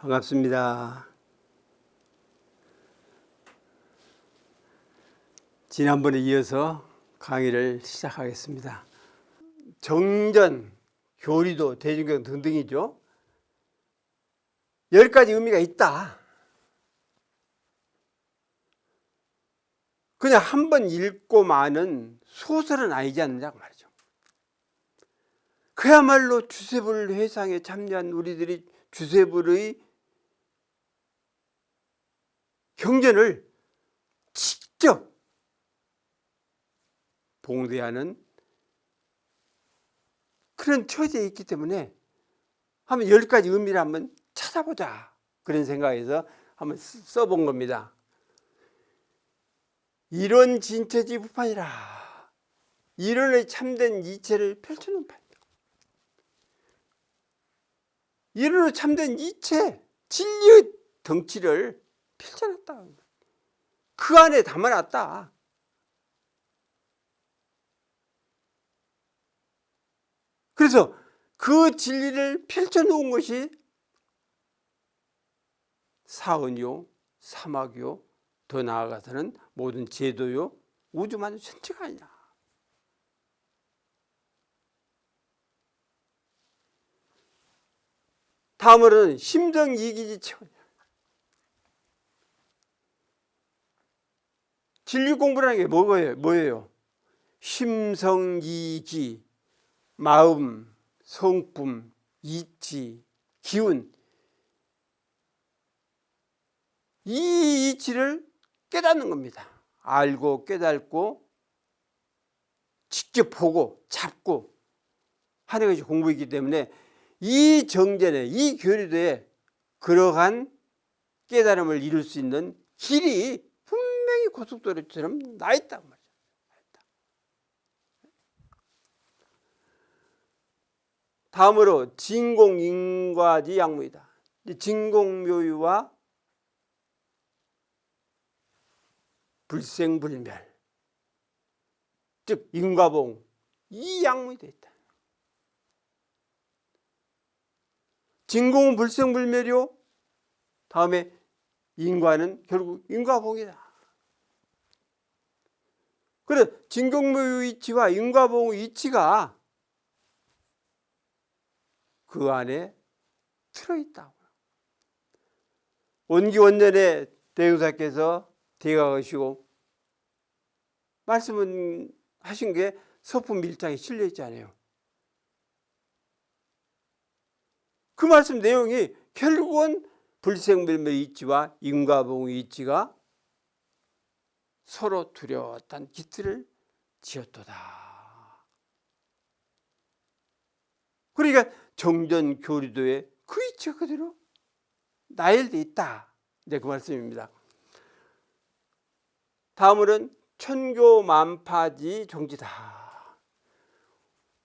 반갑습니다. 지난번에 이어서 강의를 시작하겠습니다. 정전, 교리도, 대중교육 등등이죠. 10가지 의미가 있다. 그냥 한 번 읽고 마는 소설은 아니지 않느냐고 말이죠. 그야말로 주세불 회상에 참여한 우리들이 주세불의 경전을 직접 봉대하는 그런 처지에 있기 때문에 한번 10가지 의미를 한번 찾아보자, 그런 생각에서 한번 써본 겁니다. 이론 진처지 부판이라, 이론의 참된 이체를 펼쳐놓은 판이다. 이론의 참된 이체, 진리의 덩치를 펼쳐놨다. 그 안에 담아놨다. 그래서 그 진리를 펼쳐놓은 것이 사언이요, 사막이요, 더 나아가서는 모든 제도요, 우주만주 전체가 아니냐. 다음으로는 심정이기지 체험이야. 진리 공부라는 게 뭐예요? 심성이기, 마음, 성품, 이치, 기운, 이 이치를 깨닫는 겁니다. 알고 깨닫고 직접 보고 잡고 하는 것이 공부이기 때문에 이 정전에, 이 교리도에 그러한 깨달음을 이룰 수 있는 길이 분명히 고속도로처럼 나 있단 말이죠. 다음으로 진공인과지 양무이다. 진공묘유와 불생불멸, 즉 인과봉, 이 양무이 되어 있다. 진공은 불생불멸이요, 다음에 인과는 결국 인과봉이다. 그래, 진공묘유 이치와 인과봉 이치가 그 안에 들어있다고. 원기원년에 대흥사께서 대가하시고 말씀은 하신 게 서품 1장에 실려 있잖아요. 그 말씀 내용이 결국은 불생불멸 이치와 인과봉 이치가 서로 뚜렷한 기틀을 지었도다. 그러니까 정전 교리도에 그 이치가 그대로 나열되어 있다. 네, 그 말씀입니다. 다음으로는 천교만파지 종지다.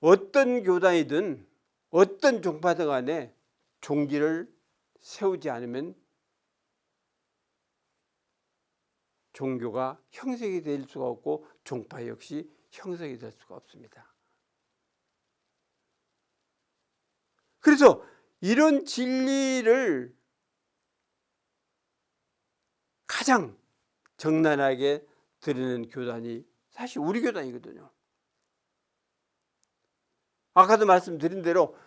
어떤 교단이든 어떤 종파든 간에 종지를 세우지 않으면 종교가 형성이 될 수가 없고 종파 역시 형성이 될 수가 없습니다. 그래서 이런 진리를 가장 적나라하게 드리는 교단이 사실 우리 교단이거든요. 아까도 말씀드린 대로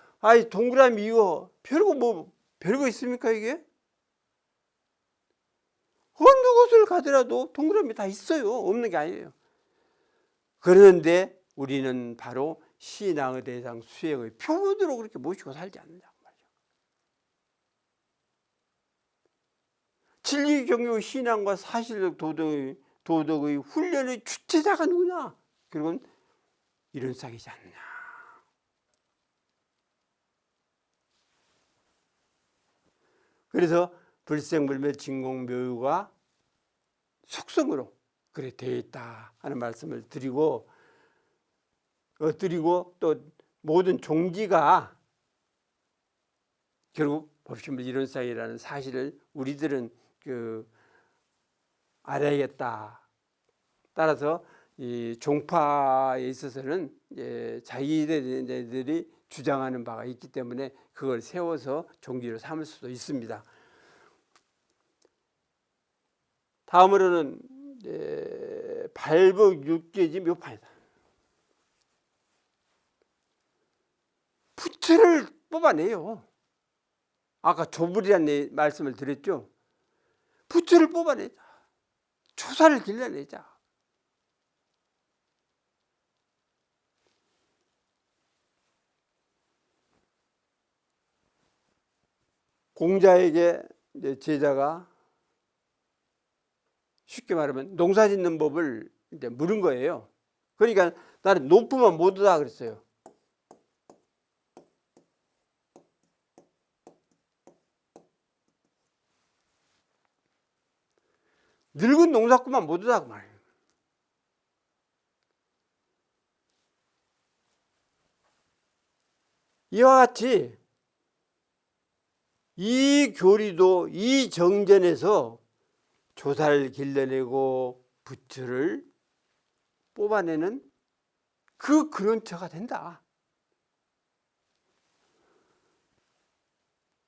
동그라미 이거 별거 있습니까? 이게 어느 곳을 가더라도 동그라미 다 있어요. 없는 게 아니에요. 그런데 우리는 바로 신앙의 대상 수행의 표본으로 그렇게 모시고 살지 않는다고 말이죠. 진리 경영 신앙과 사실적 도덕의 훈련의 주체자가 누구냐? 그건 이런 싹이지 않느냐. 그래서 불생불멸 진공묘유가 속성으로 그래 되어 있다 하는 말씀을 드리고 또 모든 종지가 결국 법신불 이론상이라는 사실을 우리들은 알아야겠다. 따라서 이 종파에 있어서는 자기들이 주장하는 바가 있기 때문에 그걸 세워서 종지로 삼을 수도 있습니다. 다음으로는 발복 육개지 묘판이다. 부채를 뽑아내요. 아까 조불이라는 말씀을 드렸죠. 부채를 뽑아내자. 초사를 길러내자. 공자에게 제자가 쉽게 말하면 농사 짓는 법을 이제 물은 거예요. 그러니까 나는 높으면 못 얻다 그랬어요. 늙은 농사꾼만 못 얻다고 말해요. 이와 같이 이 교리도 이 정전에서 조사를 길러내고 부처를 뽑아내는 그 근원처가 된다.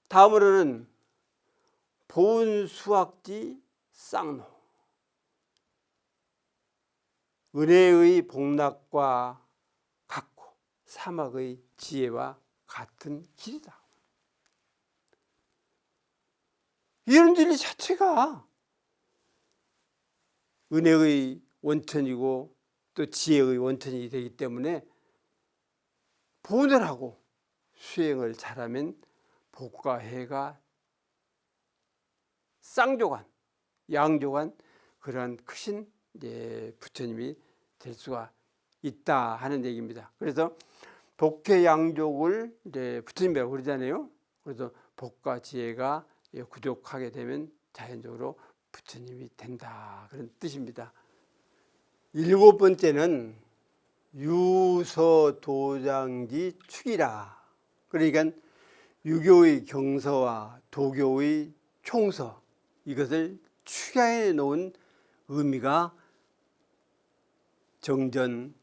다음으로는 보은수학지 쌍로. 은혜의 복락과 같고 사막의 지혜와 같은 길이다. 이런 진리 자체가 은혜의 원천이고 또 지혜의 원천이 되기 때문에 보온을 하고 수행을 잘하면 복과 해가 쌍조간, 양조간 그러한 크신 부처님이 될 수가 있다 하는 얘기입니다. 그래서 복해양족을 부처님이라고 그러잖아요. 그래서 복과 지혜가 구족하게 되면 자연적으로 부처님이 된다 그런 뜻입니다. 7번째는 유서도장지 축이라. 그러니까 유교의 경서와 도교의 총서 이것을 축야해 놓은 의미가 정전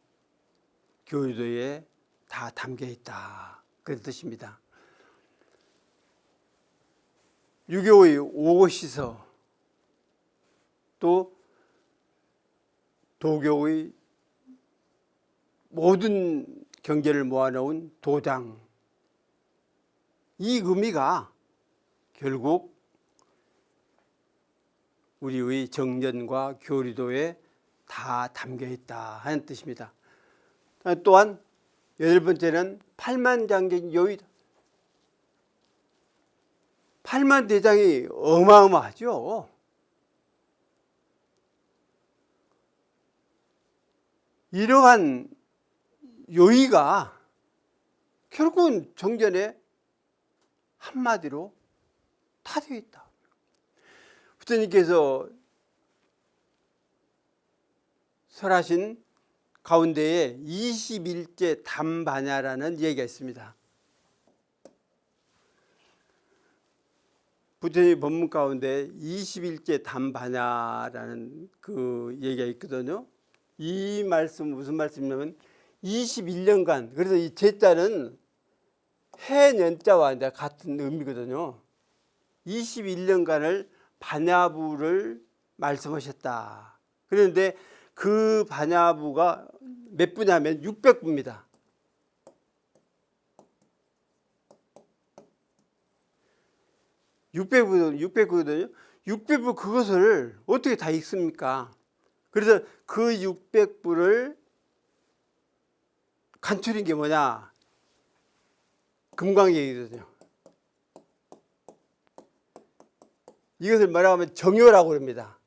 교리도에 다 담겨 있다 그런 뜻입니다. 유교의 오시서 또 도교의 모든 경제를 모아놓은 도장 이 의미가 결국 우리의 정전과 교리도에 다 담겨 있다 하는 뜻입니다. 또한 8번째는 팔만장경 요의다. 팔만대장이 어마어마하죠. 이러한 요의가 결국은 정전에 한마디로 다 되어 있다. 부처님께서 설하신 가운데에 21제 담반야라는 얘기가 있습니다. 부처님 법문 가운데 21제 담반야라는 그 얘기가 있거든요. 이 말씀 무슨 말씀이냐면 21년간 그래서 이 제자는 해년자와 같은 의미거든요. 21년간을 반야부를 말씀하셨다. 그런데 그 반야부가 몇 부냐면 600부입니다. 600부거든요. 600부 그것을 어떻게 다 읽습니까? 그래서 그 600부를 간추린 게 뭐냐? 금강경이거든요. 이것을 뭐라고 하면 정요라고 그럽니다.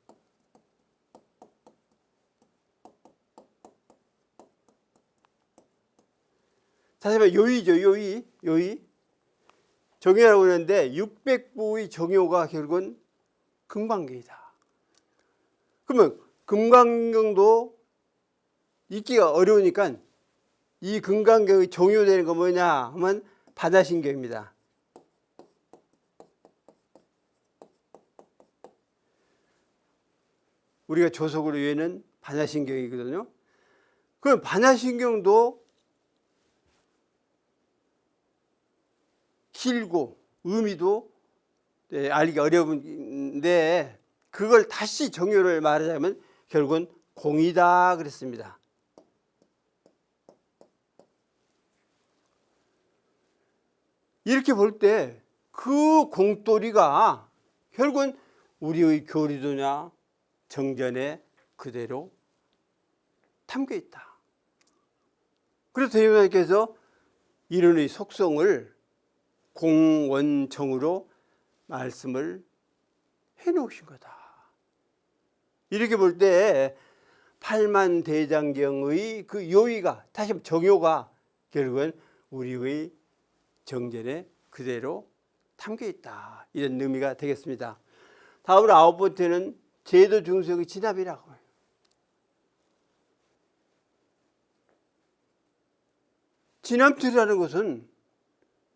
다시 말해 요의죠. 요의. 정요라고 그러는데 600부의 정요가 결국은 금강경이다. 그러면 금강경도 읽기가 어려우니까 이 금강경이 정요되는 거 뭐냐 하면 반야신경입니다. 우리가 조속으로 외우는 반야신경이거든요. 그럼 반야신경도 길고 의미도 알기가 어려운데 그걸 다시 정요를 말하자면 결국은 공이다 그랬습니다. 이렇게 볼 때 그 공돌이가 결국은 우리의 교리도냐 정전에 그대로 담겨 있다. 그래서 대표님께서 이론의 속성을 공원정으로 말씀을 해놓으신 거다. 이렇게 볼 때 팔만대장경의 그 요의가 다시 한번 정요가 결국은 우리의 정전에 그대로 담겨 있다. 이런 의미가 되겠습니다. 다음으로 9번째는 제도 중생의 진합이라고 해요. 진합틀이라는 것은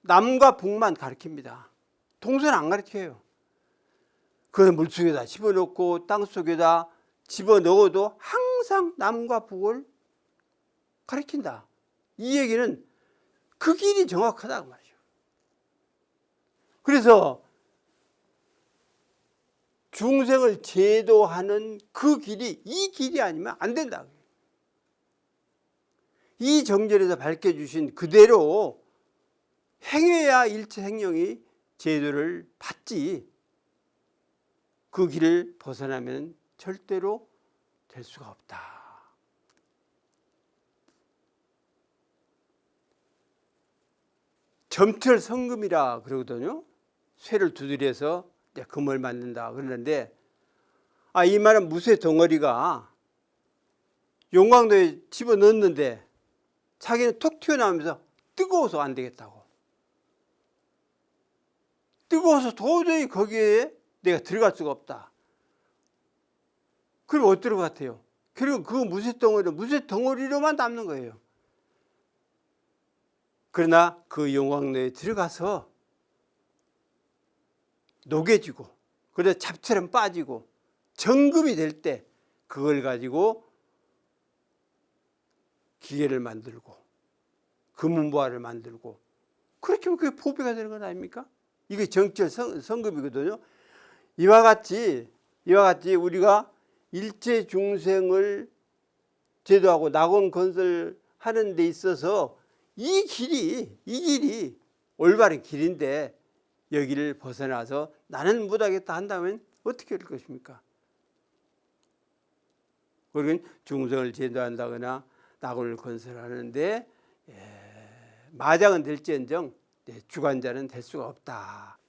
남과 북만 가리킵니다. 동서는 안 가르쳐요. 그걸 물속에다 집어넣고 땅속에다 집어넣어도 항상 남과 북을 가리킨다. 이 얘기는 그 길이 정확하다고 말이죠. 그래서 중생을 제도하는 그 길이 이 길이 아니면 안 된다. 이 정절에서 밝혀주신 그대로 행해야 일체 행령이 제도를 받지, 그 길을 벗어나면 절대로 될 수가 없다. 점철 성금이라 그러거든요. 쇠를 두드려서 금을 만든다 그러는데, 이 말은 무쇠 덩어리가 용광로에 집어넣었는데 자기는 톡 튀어나오면서 뜨거워서 안 되겠다고. 뜨거워서 도저히 거기에 내가 들어갈 수가 없다. 그럼 어떨 것 같아요? 결국 그 무쇠 덩어리로만 남는 거예요. 그러나 그 용광로에 들어가서 녹여지고, 그래서 잡처럼 빠지고 정금이 될 때 그걸 가지고 기계를 만들고 금은보화를 만들고, 그렇게 하면 그게 보배가 되는 건 아닙니까? 이게 정철 성금이거든요. 이와 같이 우리가 일체 중생을 제도하고 낙원 건설하는 데 있어서 이 길이 올바른 길인데, 여기를 벗어나서 나는 못하겠다 한다면 어떻게 될 것입니까? 우리는 중생을 제도한다거나 낙원을 건설하는데 마장은 될지언정 주관자는 될 수가 없다.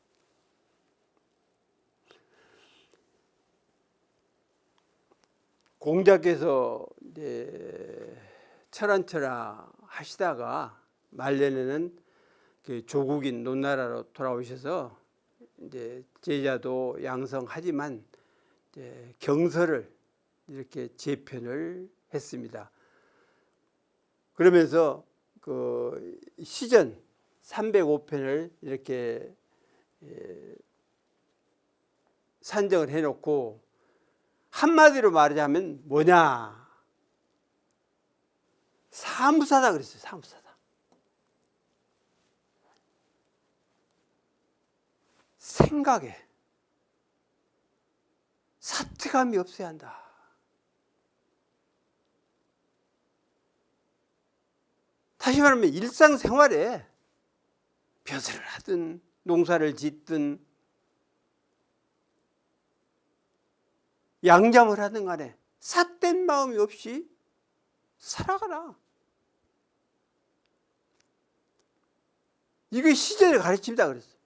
공자께서 철안철아 하시다가 말년에는 그 조국인 논나라로 돌아오셔서 이제 제자도 양성하지만 이제 경서를 이렇게 재편을 했습니다. 그러면서 그 시전 305편을 이렇게 산정을 해놓고 한마디로 말하자면 뭐냐? 사무사다 그랬어요. 사무사다. 생각에 사특함이 없어야 한다. 다시 말하면 일상생활에 벼슬을 하든 농사를 짓든 양잠을 하든 간에 삿된 마음이 없이 살아가라. 이게 시제를 가르칩니다 그랬어요.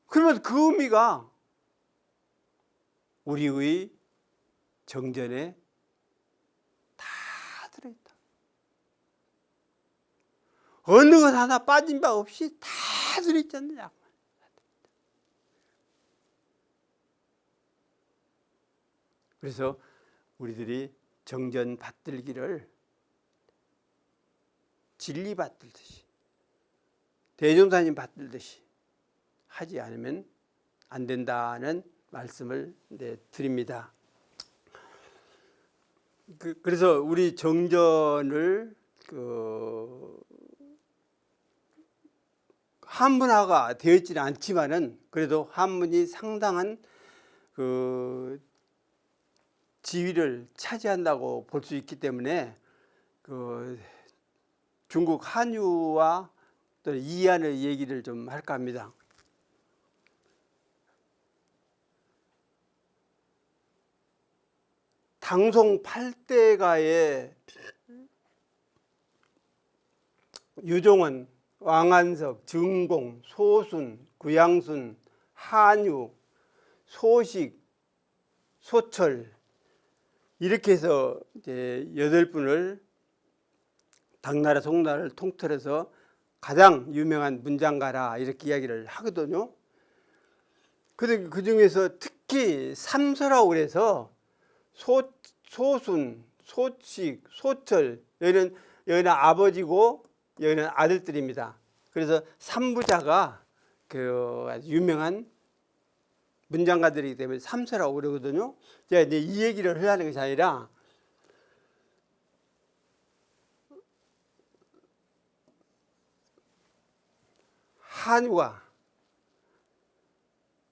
그러면 그 의미가 우리의 정전에 다 들어있다. 어느 것 하나 빠진 바 없이 다 들어있지 않느냐. 그래서 우리들이 정전 받들기를 진리 받들듯이, 대종사님 받들듯이 하지 않으면 안 된다는 말씀을 드립니다. 그래서 우리 정전을 한문화가 되어있지는 않지만은 그래도 한문이 상당한 그 지위를 차지한다고 볼 수 있기 때문에 그 중국 한유와 또 이한의 얘기를 좀 할까 합니다. 당송 8대가의 유종원, 왕한석, 증공, 소순, 구양순, 한유, 소식, 소철 이렇게 해서 이제 8분을 당나라 송나라를 통틀어서 가장 유명한 문장가라 이렇게 이야기를 하거든요. 근데 그 중에서 특히 삼서라고 그래서 소순, 소식, 소철 여기는 아버지고 여기는 아들들입니다. 그래서 삼부자가 그 유명한 문장가들이기 때문에 삼서라고 그러거든요. 제가 이제 이 얘기를 하려는 것이 아니라 한유가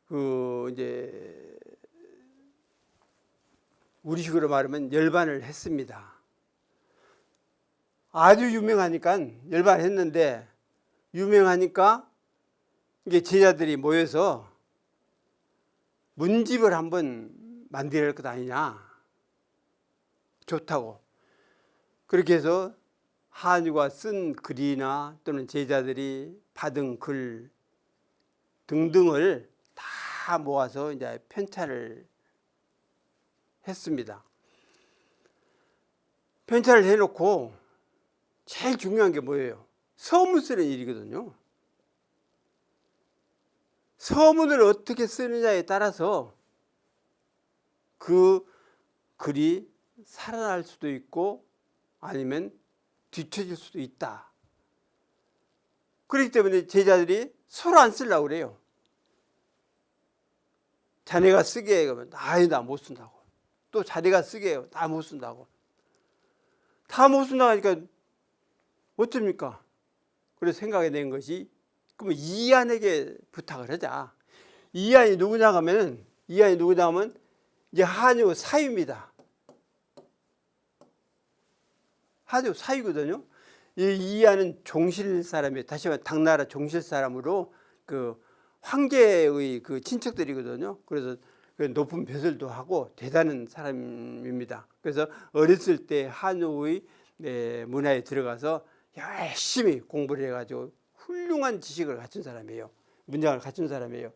그 이제 우리식으로 말하면 열반을 했습니다. 아주 유명하니까 열반했는데 유명하니까 이게 제자들이 모여서 문집을 한번 만들어야 할 것 아니냐. 좋다고. 그렇게 해서 한유가 쓴 글이나 또는 제자들이 받은 글 등등을 다 모아서 이제 편찬을 했습니다. 편찬을 해놓고 제일 중요한 게 뭐예요? 서문 쓰는 일이거든요. 서문을 어떻게 쓰느냐에 따라서 그 글이 살아날 수도 있고 아니면 뒤처질 수도 있다. 그렇기 때문에 제자들이 서로 안 쓰려고 그래요. 자네가 쓰게 해 그러면 아이 나 못 쓴다고. 또 자네가 쓰게 해요. 다 못 쓴다고. 다 못 쓴다고 하니까 어쩝니까? 그래서 생각이 낸 것이 그러면 이한에게 부탁을 하자. 이한이 누구냐 하면 이제 한유 사유입니다. 한유 사유거든요. 이 이한은 종실 사람이에요. 다시 말해 당나라 종실 사람으로 그 황제의 그 친척들이거든요. 그래서 높은 벼슬도 하고 대단한 사람입니다. 그래서 어렸을 때 한유의 문화에 들어가서 열심히 공부를 해가지고 훌륭한 지식을 갖춘 사람이에요. 문장을 갖춘 사람이에요.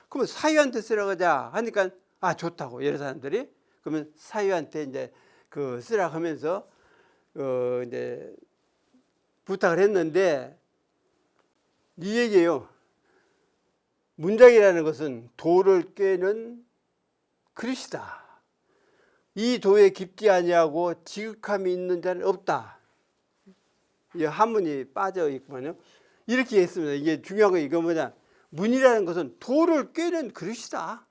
그러면 사유한테 쓰라고 하자 하니까 아 좋다고 여러 사람들이 그러면 사유한테 이제 그 쓰라고 하면서 이제 부탁을 했는데 이 얘기예요. 문장이라는 것은 도를 꿰는 그릇이다. 이 도에 깊지 아니하고 지극함이 있는 자는 없다. 이 한문이 빠져 있구만요. 이렇게 했습니다. 이게 중요한 거 이거 뭐냐? 문이라는 것은 도를 꿰는 그릇이다.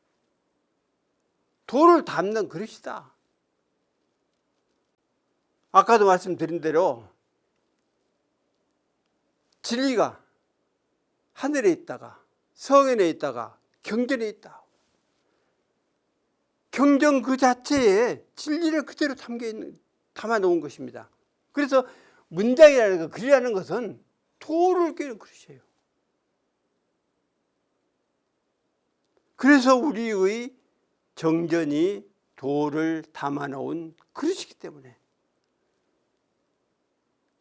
도를 담는 그릇이다. 아까도 말씀드린 대로 진리가 하늘에 있다가 성현에 있다가 경전에 있다. 경전 그 자체에 진리를 그대로 담아 놓은 것입니다. 그래서 문장이라는 것, 글이라는 것은 도를 꿰는 그릇이에요. 그래서 우리의 정전이 도를 담아 놓은 그릇이기 때문에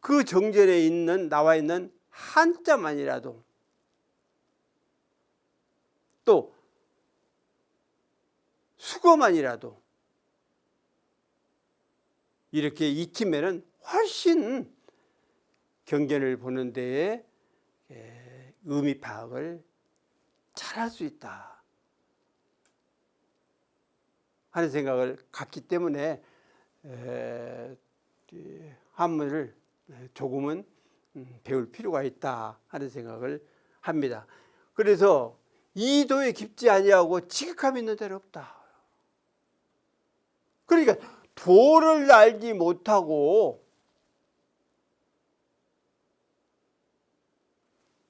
그 정전에 나와 있는 한자만이라도 또 수거만이라도 이렇게 익히면은 훨씬 경전을 보는 데에 의미 파악을 잘할 수 있다 하는 생각을 갖기 때문에 한문을 조금은 배울 필요가 있다 하는 생각을 합니다. 그래서 이 도에 깊지 아니하고 지극함이 있는 데는 없다. 그러니까 도를 알지 못하고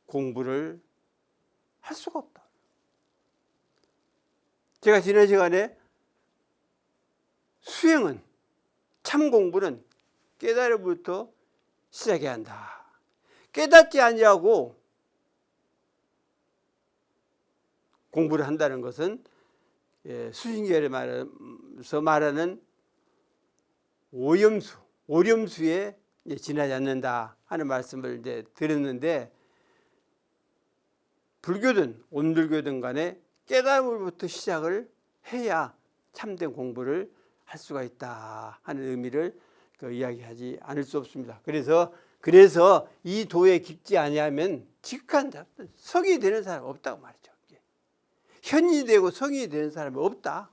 공부를 할 수가 없다. 제가 지난 시간에 수행은, 참 공부는 깨달음부터 시작해야 한다. 깨닫지 아니하고 공부를 한다는 것은 수신계에서 말하는 오렴수에 지나지 않는다 하는 말씀을 이제 드렸는데, 불교든 온불교든 간에 깨달음으로부터 시작을 해야 참된 공부를 할 수가 있다 하는 의미를 이야기하지 않을 수 없습니다. 그래서 이 도에 깊지 아니하면 직한 성이 되는 사람 없다고 말이죠. 현이 되고 성이 되는 사람이 없다.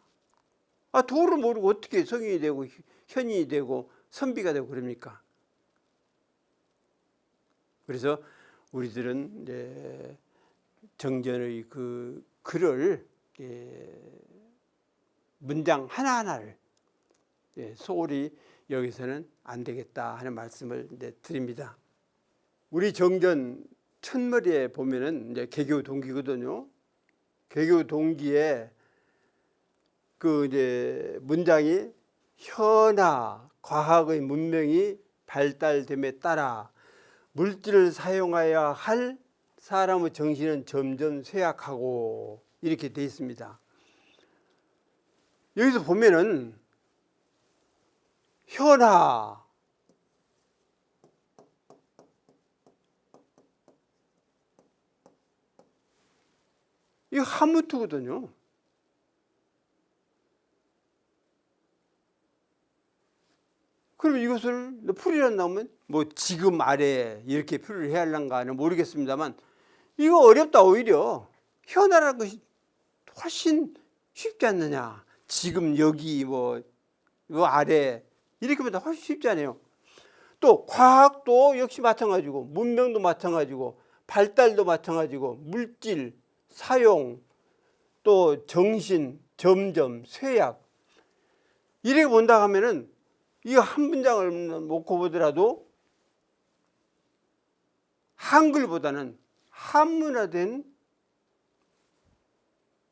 도를 모르고 어떻게 성이 되고 현이 되고 선비가 되고 그럽니까? 그래서 우리들은 이제 정전의 그 글을 문장 하나하나를 소홀히 여기서는 안 되겠다 하는 말씀을 이제 드립니다. 우리 정전 첫머리에 보면은 이제 개교 동기거든요. 개교 동기에 그 이제 문장이 현아 과학의 문명이 발달됨에 따라 물질을 사용해야 할 사람의 정신은 점점 쇠약하고 이렇게 되어 있습니다. 여기서 보면은 현아 이거 한무투거든요. 그럼 이것을 풀이란 나오면 뭐 지금 아래 이렇게 풀이를 해야 할란가는 모르겠습니다만, 이거 어렵다. 오히려 현아라는 것이 훨씬 쉽지 않느냐. 지금 여기 뭐 아래 이렇게 보다 훨씬 쉽지 않아요. 또 과학도 역시 마찬가지고, 문명도 마찬가지고, 발달도 마찬가지고, 물질 사용 또 정신 점점 쇠약 이렇게 본다 하면은 이거 한 문장을 놓고 보더라도 한글보다는 한문화된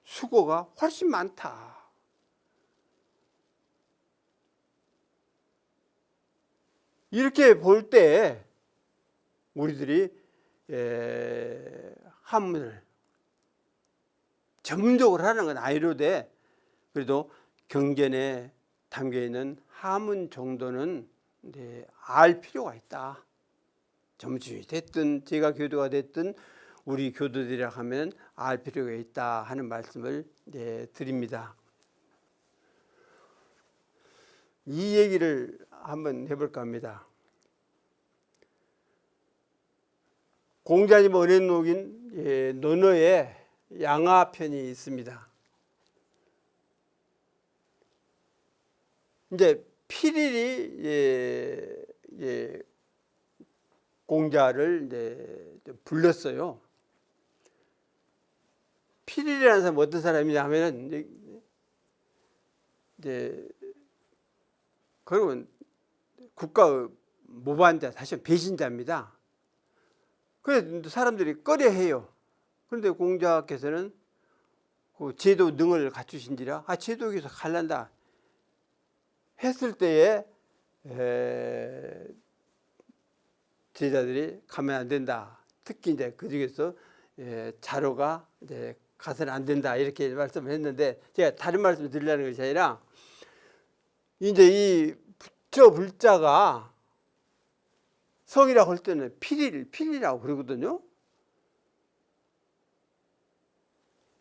수고가 훨씬 많다. 이렇게 볼 때 우리들이 한문을 전문적으로 하는 건 아니로되 그래도 경전에 담겨있는 한문 정도는 알 필요가 있다. 점주이 됐든 제가 교도가 됐든 우리 교도들이라 하면 알 필요가 있다 하는 말씀을 드립니다. 이 얘기를 한번 해볼까 합니다. 공자님 언행록인 논어에 양화편이 있습니다. 이제 필일이 공자를 불렀어요. 필일이라는 사람은 어떤 사람이냐 하면은 이제 그러면 국가의 모반자, 사실 배신자입니다. 그래서 사람들이 꺼려해요. 그런데 공자께서는 그 제도 능을 갖추신지라 제도에서 갈란다 했을 때에 제자들이 가면 안 된다. 특히 이제 그 중에서 자로가 이제 가서는 안 된다 이렇게 말씀을 했는데, 제가 다른 말씀을 드리려는 것이 아니라 이제 이 부처 불자가 성이라고 할 때는 필이라고 그러거든요.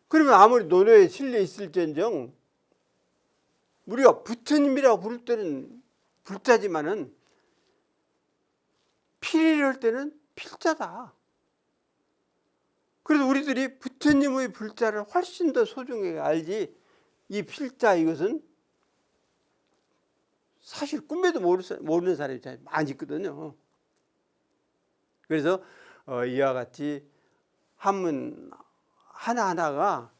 그러면 아무리 논어에 실려 있을지언정 우리가 부처님이라고 부를 때는 불자지만은 필이를 할 때는 필자다. 그래서 우리들이 부처님의 불자를 훨씬 더 소중하게 알지, 이 필자 이것은 사실 꿈에도 모르는 사람이 많이 있거든요. 그래서 이와 같이 한문 하나하나가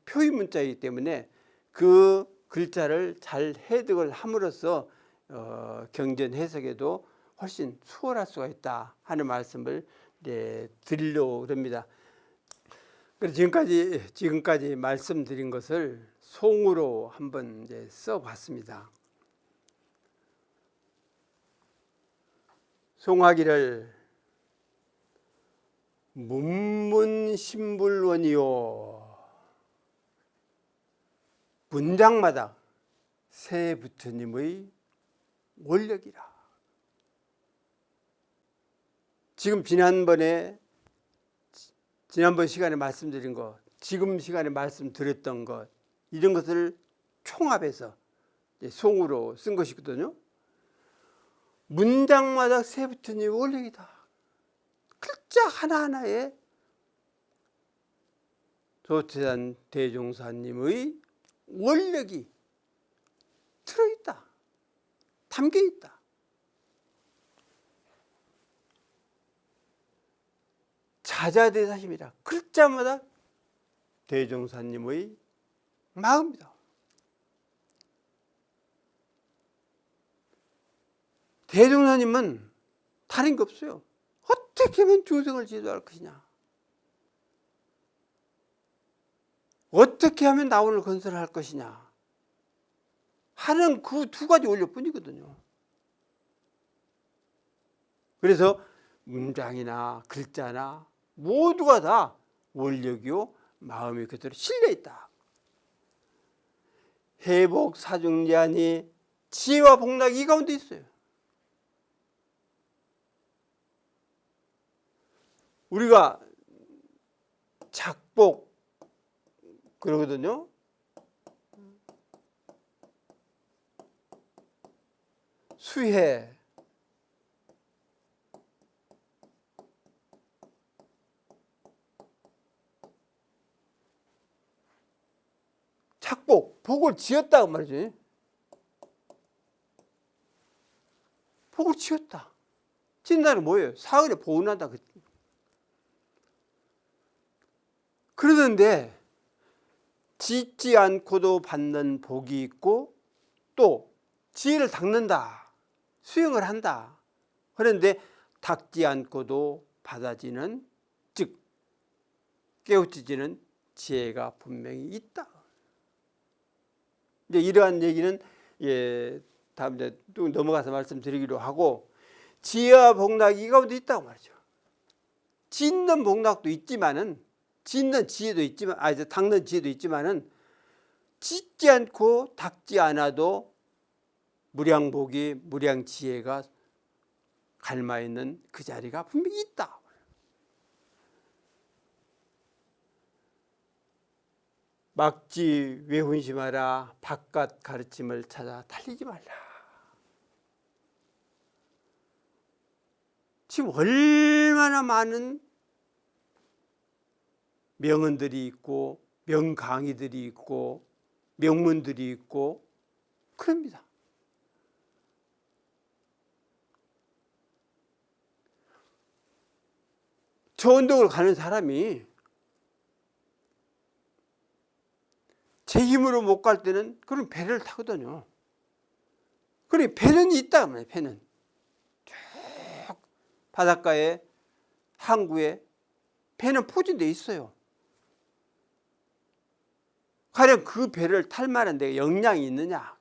표의 문자이기 때문에 그 글자를 잘 해석을 함으로써 경전 해석에도 훨씬 수월할 수가 있다 하는 말씀을 드리려고 합니다. 그래서 지금까지 말씀드린 것을 송으로 한번 이제 써봤습니다. 송하기를 문문신불원이요 문장마다 새 부처님의 원력이라. 지금 지난번 시간에 말씀드린 것, 지금 시간에 말씀드렸던 것, 이런 것을 총합해서 송으로 쓴 것이거든요. 문장마다 새 부처님의 원력이다. 글자 하나하나에 조태산 대종사님의 원력이 들어있다. 담겨있다. 자자대사심이라. 글자마다 대종사님의 마음이다. 대종사님은 다른 게 없어요. 어떻게 하면 중생을 지도할 것이냐, 어떻게 하면 나원을 건설할 것이냐 하는 그 두 가지 원료뿐이거든요. 그래서 문장이나 글자나 모두가 다 원력이요 마음이 그대로 실려있다. 회복 사중제하니 지혜와 복락이 이 가운데 있어요. 우리가 작복 그러거든요. 수해, 작복, 복을 지었다고 말이지. 복을 지었다. 짓는다는 뭐예요? 사흘에 보온한다. 그러는데 짓지 않고도 받는 복이 있고 또 지혜를 닦는다, 수행을 한다. 그런데 닦지 않고도 받아지는, 즉 깨우치지는 지혜가 분명히 있다. 이제 이러한 얘기는 다음 이제 또 넘어가서 말씀드리기로 하고, 지혜와 복락이 이 가운데 있다고 말이죠. 짓는 복락도 있지만은, 짓는 지혜도 있지만, 닦는 지혜도 있지만은, 짓지 않고 닦지 않아도 무량복이, 무량지혜가 갈마 있는 그 자리가 분명히 있다. 막지 외훈심하라. 바깥 가르침을 찾아 달리지 말라. 지금 얼마나 많은 명언들이 있고 명강의들이 있고 명문들이 있고 그럽니다. 저 운동을 가는 사람이 제 힘으로 못 갈 때는 그런 배를 타거든요. 그러니 배는 있다 말이에요. 배는 쭉 바닷가에 항구에 배는 포진되어 있어요. 과연 그 배를 탈 만한 데 역량이 있느냐,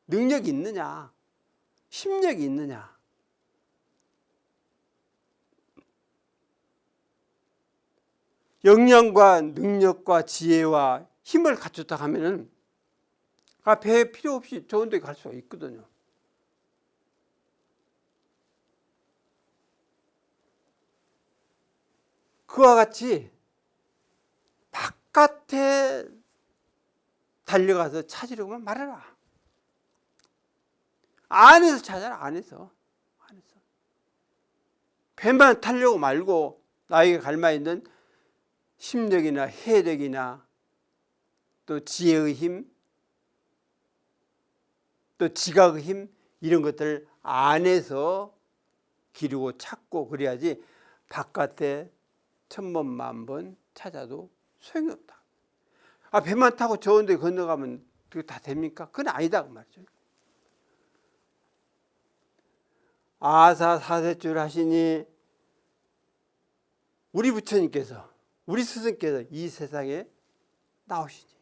능력이 있느냐, 힘력이 있느냐. 역량과 능력과 지혜와 힘을 갖췄다 하면은 배 필요 없이 좋은 데 갈 수가 있거든요. 그와 같이 바깥에 달려가서 찾으려고 말해라. 안에서 찾아라. 안에서. 배만 타려고 말고 나에게 갈마 있는 심력이나 해력이나 또 지혜의 힘, 또 지각의 힘, 이런 것들을 안에서 기르고 찾고 그래야지 바깥에 천번 만번 찾아도 소용이 없다. 배만 타고 좋은 데 건너가면 그게 다 됩니까? 그건 아니다 그 말이죠. 아사사세줄 하시니 우리 부처님께서 우리 스승께서 이 세상에 나오시니.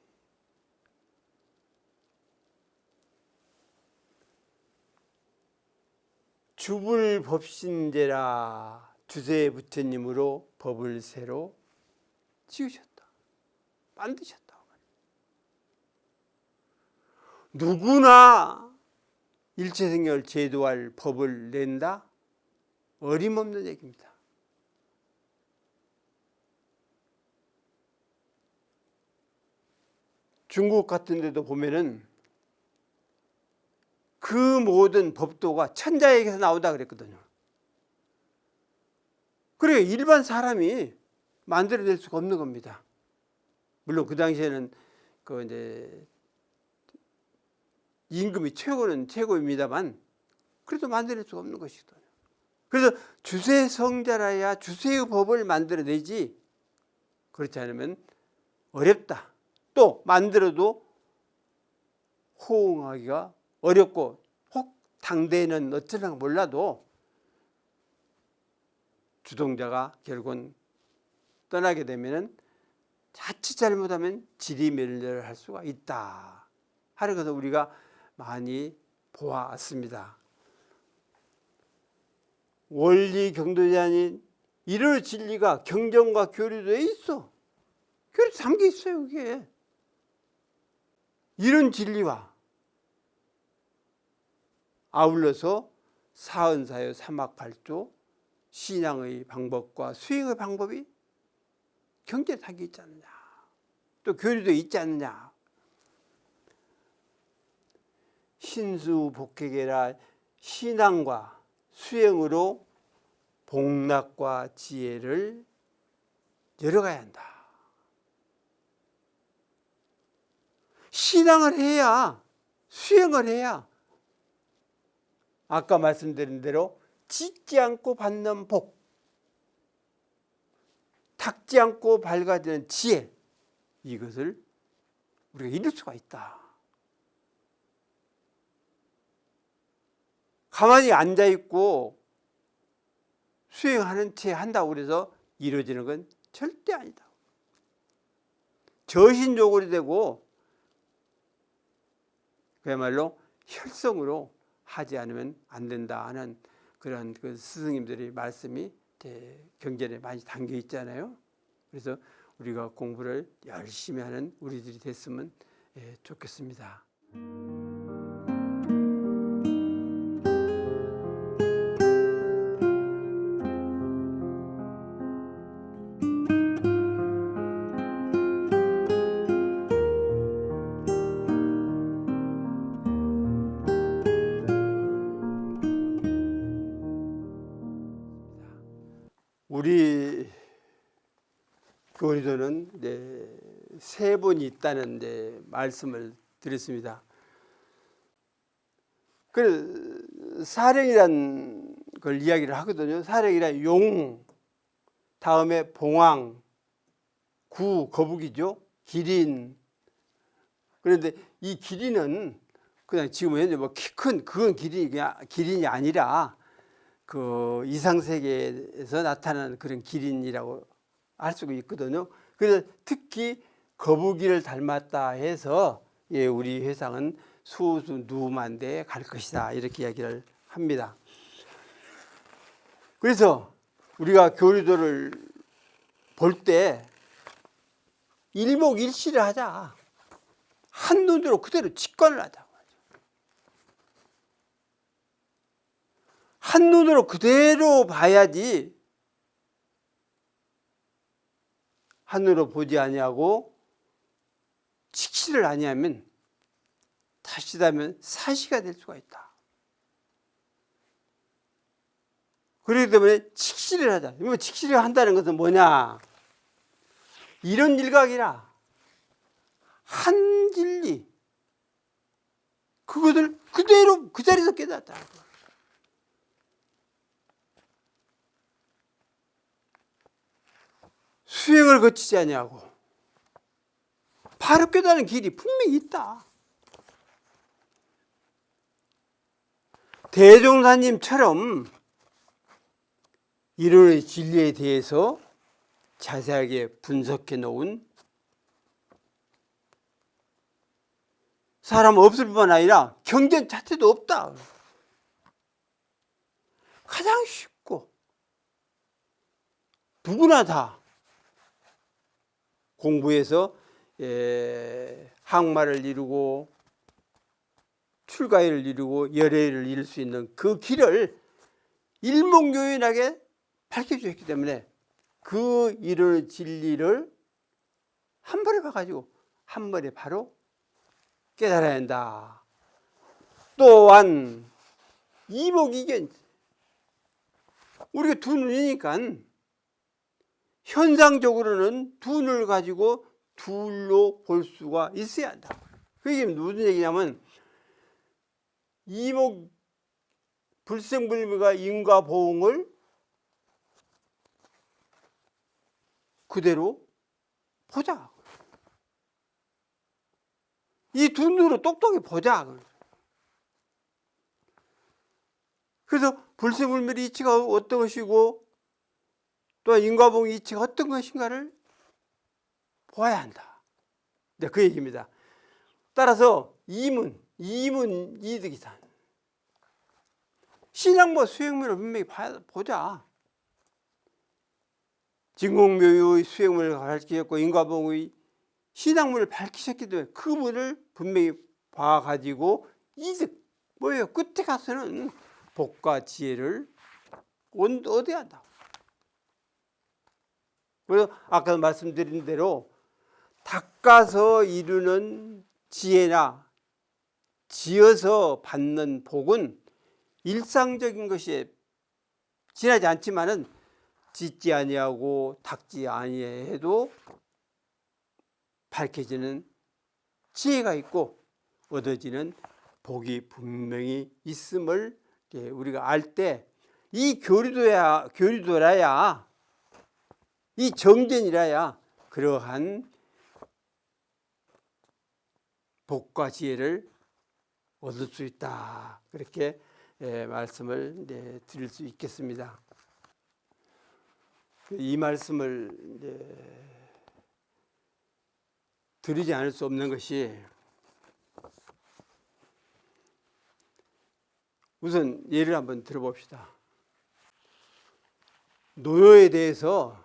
주불법신제라 주세 부처님으로 법을 새로 지으셨다. 만드셨다. 누구나 일체생명을 제도할 법을 낸다? 어림없는 얘기입니다. 중국 같은 데도 보면은 그 모든 법도가 천자에게서 나온다 그랬거든요. 그래 일반 사람이 만들어낼 수가 없는 겁니다. 물론 그 당시에는 그 이제 임금이 최고는 최고입니다만 그래도 만들어낼 수가 없는 것이거든요. 그래서 주세 성자라야 주세의 법을 만들어내지 그렇지 않으면 어렵다. 또 만들어도 호응하기가 어렵고 혹 당대에는 어쩌나 몰라도 주동자가 결국은 떠나게 되면은 자칫 잘못하면 지리멸렬할 수가 있다 하는 것을 우리가 많이 보았습니다. 원리 경도제 아닌 이럴 진리가 경전과 교리도에 있어. 교리 담겨 있어요. 이게 이런 진리와 아울러서 사은사요 삼학팔조 신앙의 방법과 수행의 방법이 경전에 담겨 있지 않느냐, 또 교리도에 있지 않느냐. 신수복회계라 신앙과 수행으로 복락과 지혜를 열어가야 한다. 신앙을 해야, 수행을 해야 아까 말씀드린 대로 짓지 않고 받는 복, 닦지 않고 밝아지는 지혜, 이것을 우리가 이룰 수가 있다. 가만히 앉아있고 수행하는 채 한다고 해서 이루어지는 건 절대 아니다. 저신조골이 되고 그야말로 혈성으로 하지 않으면 안 된다 하는 그런 그 스승님들의 말씀이 경전에 많이 담겨 있잖아요. 그래서 우리가 공부를 열심히 하는 우리들이 됐으면 좋겠습니다. 우리 교리도는 세 분이 있다는 말씀을 드렸습니다. 그 사령이란 걸 이야기를 하거든요. 사령이란 용, 다음에 봉황, 구, 거북이죠. 기린. 그런데 이 기린은 그냥 지금 현재 뭐 키 큰 그건 기린이 아니라 그 이상세계에서 나타나는 그런 기린이라고 할 수가 있거든요. 그래서 특히 거북이를 닮았다 해서 우리 회상은 수수 누만대에 갈 것이다 이렇게 이야기를 합니다. 그래서 우리가 교리도를 볼 때 일목일실을 하자. 한눈으로 그대로 직관을 하자. 한눈으로 그대로 봐야지 한눈으로 보지 아니하고 직시를 아니하면 다시다면 사시가 될 수가 있다. 그렇기 때문에 직시를 하자. 직시를 한다는 것은 뭐냐? 이런 일각이라 한 진리 그것을 그대로 그 자리에서 깨닫다. 수행을 거치지 아니하고 바로 깨닫는 길이 분명히 있다. 대종사님처럼 이론의 진리에 대해서 자세하게 분석해 놓은 사람 없을 뿐만 아니라 경전 자체도 없다. 가장 쉽고 누구나 다 공부해서 항마를 이루고 출가를 이루고 열애를 이룰 수 있는 그 길을 일목요연하게 밝혀주셨기 때문에 그 이룰 진리를 한 번에 봐가지고 한 번에 바로 깨달아야 한다. 또한 이목이견, 우리가 두 눈이니까 현상적으로는 두 눈을 가지고 둘로 볼 수가 있어야 한다. 그게 무슨 얘기냐면 이목 불생불미가 인과 보응을 그대로 보자. 이 두 눈으로 똑똑히 보자. 그래서 불생불멸의 이치가 어떤 것이고 또 인과보응의 이치가 어떤 것인가를 보아야 한다. 네, 그 얘기입니다. 따라서 이문이득이다. 신앙과 수행문을 분명히 보자. 진공묘유의 수행문을 밝히셨고 인과보응의 신앙문을 밝히셨기 때문에 그 문을 분명히 봐가지고 이득, 뭐예요? 끝에 가서는 복과 지혜를 얻어야 한다. 그래서 아까 말씀드린 대로 닦아서 이루는 지혜나 지어서 받는 복은 일상적인 것이 지나지 않지만은 짓지 아니하고 닦지 아니해도 밝혀지는 지혜가 있고 얻어지는 복이 분명히 있음을 우리가 알 때 이 교리도라야 이 정전이라야 그러한 복과 지혜를 얻을 수 있다. 그렇게 말씀을 드릴 수 있겠습니다. 이 말씀을 드리지 않을 수 없는 것이 우선 예를 한번 들어봅시다. 노예에 대해서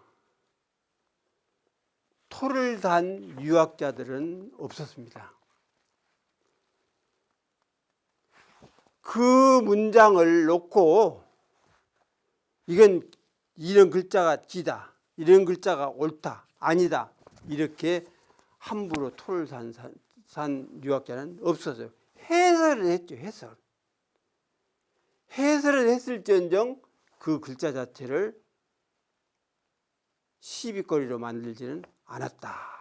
토를 단 유학자들은 없었습니다. 그 문장을 놓고 이건 이런 글자가 기다, 이런 글자가 옳다, 아니다 이렇게 함부로 토를 산 유학자는 없었어요. 해설을 했죠. 해설을 했을지언정 그 글자 자체를 시비거리로 만들지는 않았다.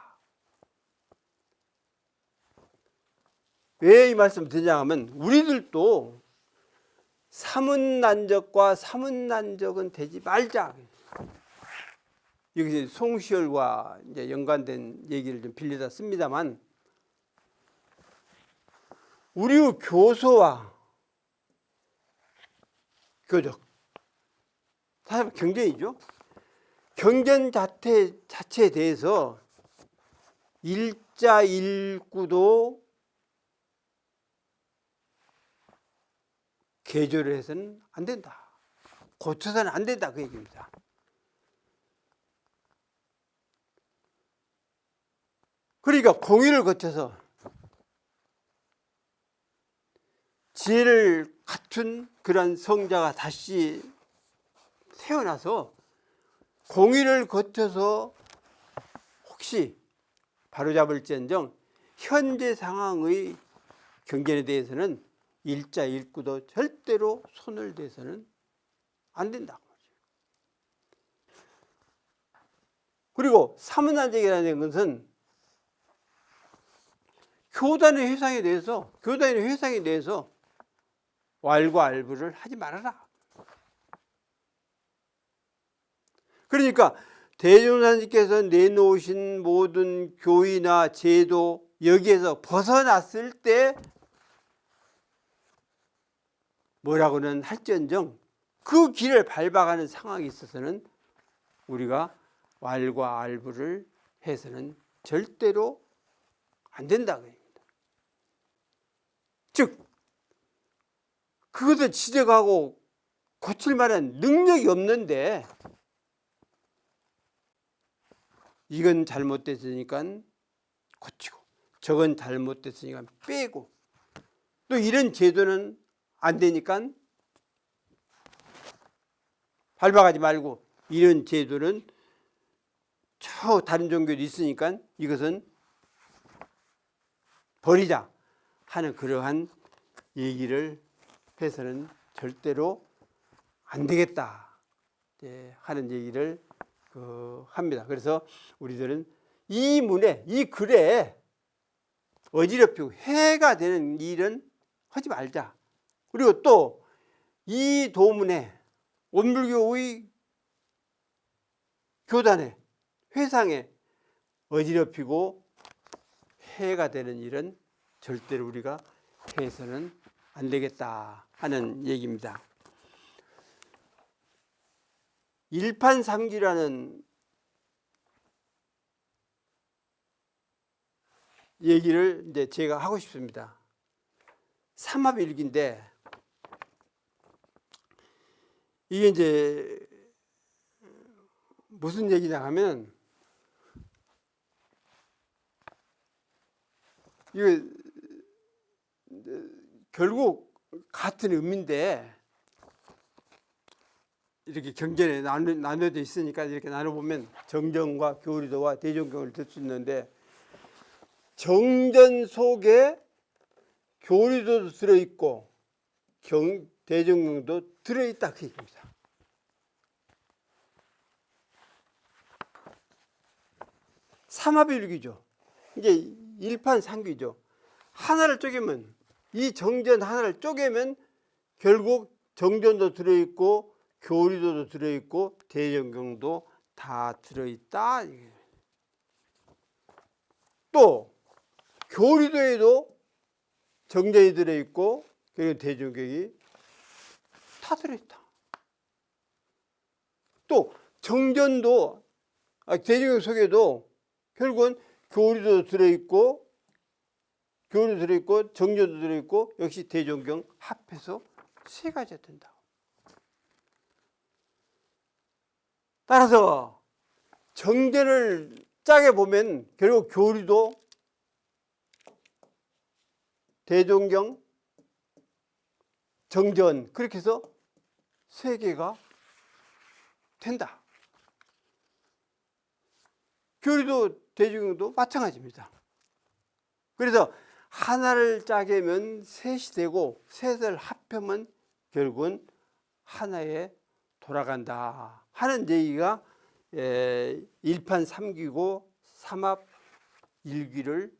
왜 이 말씀을 드리냐 하면 우리들도 사문난적과 사문난적은 되지 말자. 여기서 송시열과 이제 연관된 얘기를 좀 빌려다 씁니다만 우리 교소와 교적, 사실 경전이죠. 경전 자체에 대해서 일자 일구도 개조를 해서는 안 된다. 고쳐서는 안 된다. 그 얘기입니다. 그러니까 공의를 거쳐서 지혜를 갖춘 그런 성자가 다시 태어나서 공의를 거쳐서 혹시 바로잡을지언정 현재 상황의 경전에 대해서는 일자 일구도 절대로 손을 대서는 안 된다고. 그리고 사문난적이라는 것은 교단의 회상에 대해서 왈과 알부를 하지 말아라. 그러니까 대종사님께서 내놓으신 모든 교의나 제도 여기에서 벗어났을 때 뭐라고는 할지언정 그 길을 밟아가는 상황이 있어서는 우리가 왈과 알부를 해서는 절대로 안 된다. 즉 그것을 지적하고 고칠 만한 능력이 없는데 이건 잘못됐으니까 고치고 저건 잘못됐으니까 빼고 또 이런 제도는 안 되니까 밟아가지 말고 이런 제도는 저 다른 종교도 있으니까 이것은 버리자 하는 그러한 얘기를 해서는 절대로 안 되겠다 하는 얘기를 합니다. 그래서 우리들은 이 문에 이 글에 어지럽히고 해가 되는 일은 하지 말자. 그리고 또 이 도문에 원불교의 교단에 회상에 어지럽히고 해가 되는 일은 절대로 우리가 해서는 안 되겠다 하는 얘기입니다. 일판삼기라는 얘기를 이제 제가 하고 싶습니다. 삼합일기인데 이게 이제 무슨 얘기냐 하면 이거 결국 같은 의미인데 이렇게 경전에 나눠져 있으니까 이렇게 나눠보면 정전과 교리도와 대종경을 들 수 있는데 정전 속에 교리도도 들어있고 대종경도 들어있다 그 얘기입니다. 삼합일기죠. 이게 일판삼기죠. 하나를 쪼개면 이 정전 하나를 쪼개면 결국 정전도 들어있고 교리도도 들어있고 대종경도 다 들어있다. 또 교리도에도 정전이 들어있고 그리고 대종경이 다 들어있다. 또 정전도 대종경 속에도 결국은 교리도 들어있고 교리도 들어있고 정전도 들어있고 역시 대종경 합해서 세 가지가 된다. 따라서 정전을 짜게 보면 결국 교리도 대종경 정전 그렇게 해서 세 개가 된다. 교리도 대종경도 마찬가지입니다. 그래서 하나를 짜게면 셋이 되고 셋을 합하면 결국은 하나에 돌아간다 하는 얘기가 일판삼기고 삼합일기를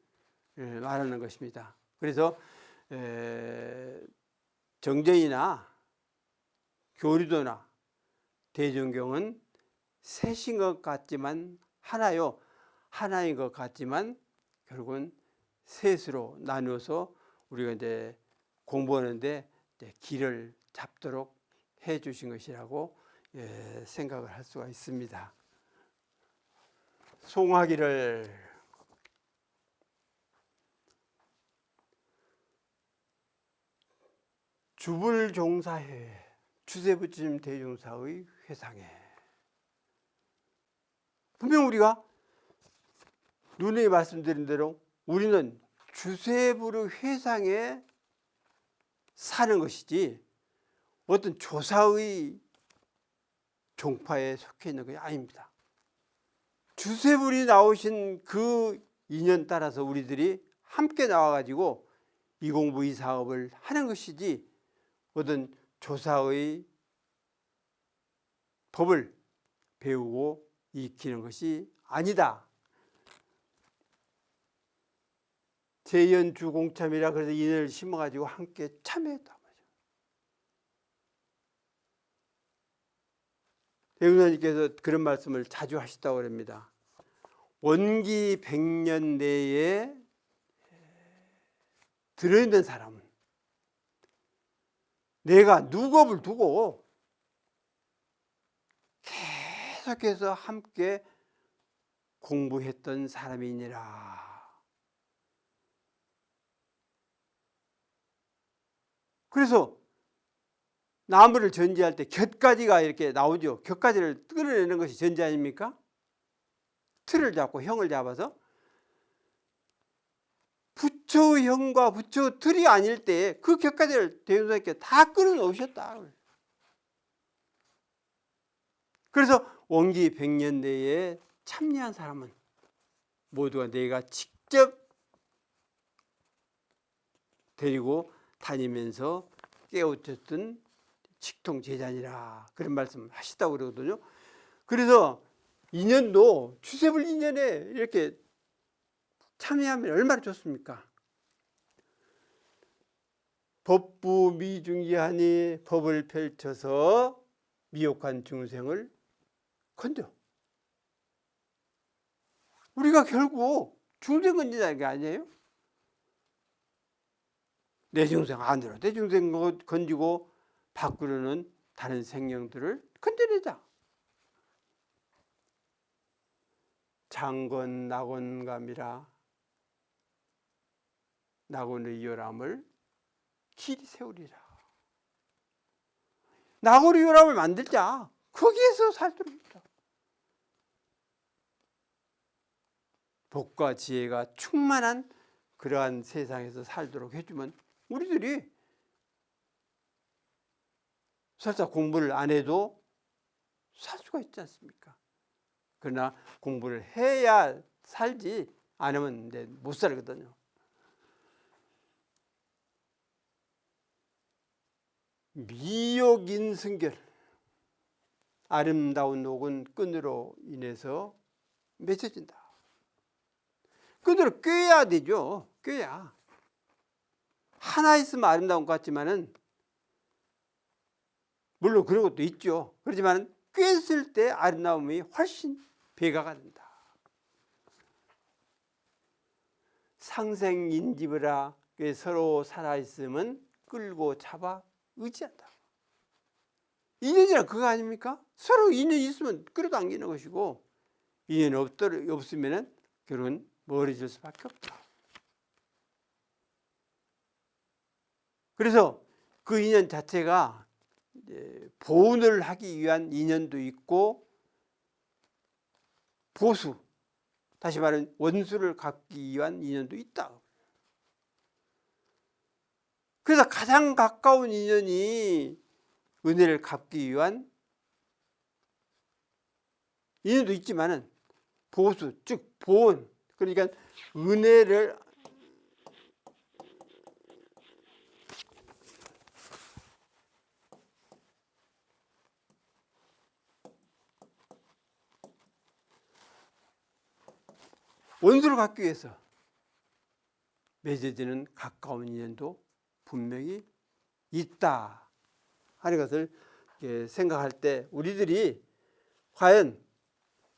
말하는 것입니다. 그래서 정전이나 교리도나 대종경은 셋인 것 같지만 하나인 것 같지만 결국은 셋으로 나누어서 우리가 이제 공부하는데 길을 잡도록 해 주신 것이라고 생각을 할 수가 있습니다. 송하기를 주불종사회 주세부처님 대종사의 회상에 분명 우리가 누누이 말씀드린 대로 우리는 주세부의 회상에 사는 것이지 어떤 조사의 종파에 속해 있는 것이 아닙니다. 주세불이 나오신 그 인연 따라서 우리들이 함께 나와가지고 이 공부 이 사업을 하는 것이지 어떤 조사의 법을 배우고 익히는 것이 아니다. 재연주공참이라 그래서 인연을 심어가지고 함께 참여했다. 대웅사님께서 그런 말씀을 자주 하시다고 합니다. 원기 100년 내에 들어있는 사람은 내가 누겁을 두고 계속해서 함께 공부했던 사람이니라. 그래서 나무를 전지할 때 곁가지가 이렇게 나오죠. 곁가지를 끌어내는 것이 전지 아닙니까? 틀을 잡고 형을 잡아서 부처형과 부처 틀이 아닐 때 그 곁가지를 대종사님께 다 끌어놓으셨다. 그래서 원기 100년 내에 참여한 사람은 모두가 내가 직접 데리고 다니면서 깨우쳤던 직통제자니라, 그런 말씀을 하시다고 그러거든요. 그래서 인연도 추세불 인연에 이렇게 참여하면 얼마나 좋습니까? 법부 미중기하니 법을 펼쳐서 미혹한 중생을 건져. 우리가 결국 중생 건지자는 게 아니에요? 내 중생 안으로 내 중생 건지고 밖으로는 다른 생명들을 건져내자. 장건 낙원감이라 낙원의 요람을 길이 세우리라. 낙원의 요람을 만들자. 거기에서 살도록 하자. 복과 지혜가 충만한 그러한 세상에서 살도록 해주면 우리들이 설사 공부를 안 해도 살 수가 있지 않습니까? 그러나 공부를 해야 살지, 안 하면 못 살거든요. 미욕인승결, 아름다운 옥은 끈으로 인해서 맺어진다. 끈으로 꿰야 되죠. 꿰야. 하나 있으면 아름다운 것 같지만은, 물론 그런 것도 있죠. 그렇지만 꿰었을 때 아름다움이 훨씬 배가가 된다. 상생인집이라 서로 살아있으면 끌고 잡아 의지한다. 인연이란 그거 아닙니까? 서로 인연이 있으면 끌어당기는 것이고, 인연이 없으면 결국은 멀어질 수밖에 없다. 그래서 그 인연 자체가 보온을 하기 위한 인연도 있고, 보수, 다시 말하면 원수를 갚기 위한 인연도 있다. 그래서 가장 가까운 인연이 은혜를 갚기 위한 인연도 있지만은 보수, 즉 보온, 그러니까 은혜를 원수를 갚기 위해서 맺어지는 가까운 인연도 분명히 있다 하는 것을 생각할 때, 우리들이 과연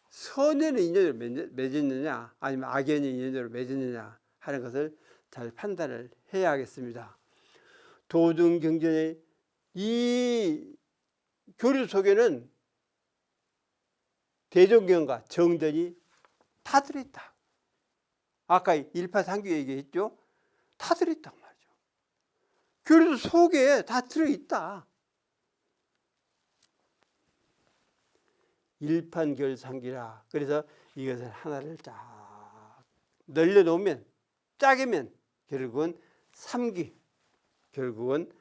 선연의 인연으로 맺었느냐 아니면 악연의 인연으로 맺었느냐 하는 것을 잘 판단을 해야 하겠습니다. 도중경전의 이 교류 속에는 대종경과 정전이 다 들어있다. 아까 183교 얘기했죠? 다 들어있단 말이죠. 교류 속에 다 들어있다. 일판결상기라. 그래서 이것을 하나를 쫙 늘려놓으면, 짜게면 결국은 3기, 결국은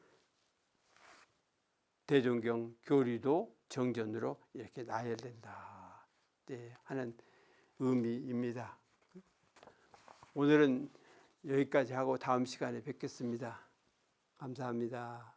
대종경 교리도 정전으로 이렇게 나열된다 하는 의미입니다. 오늘은 여기까지 하고 다음 시간에 뵙겠습니다. 감사합니다.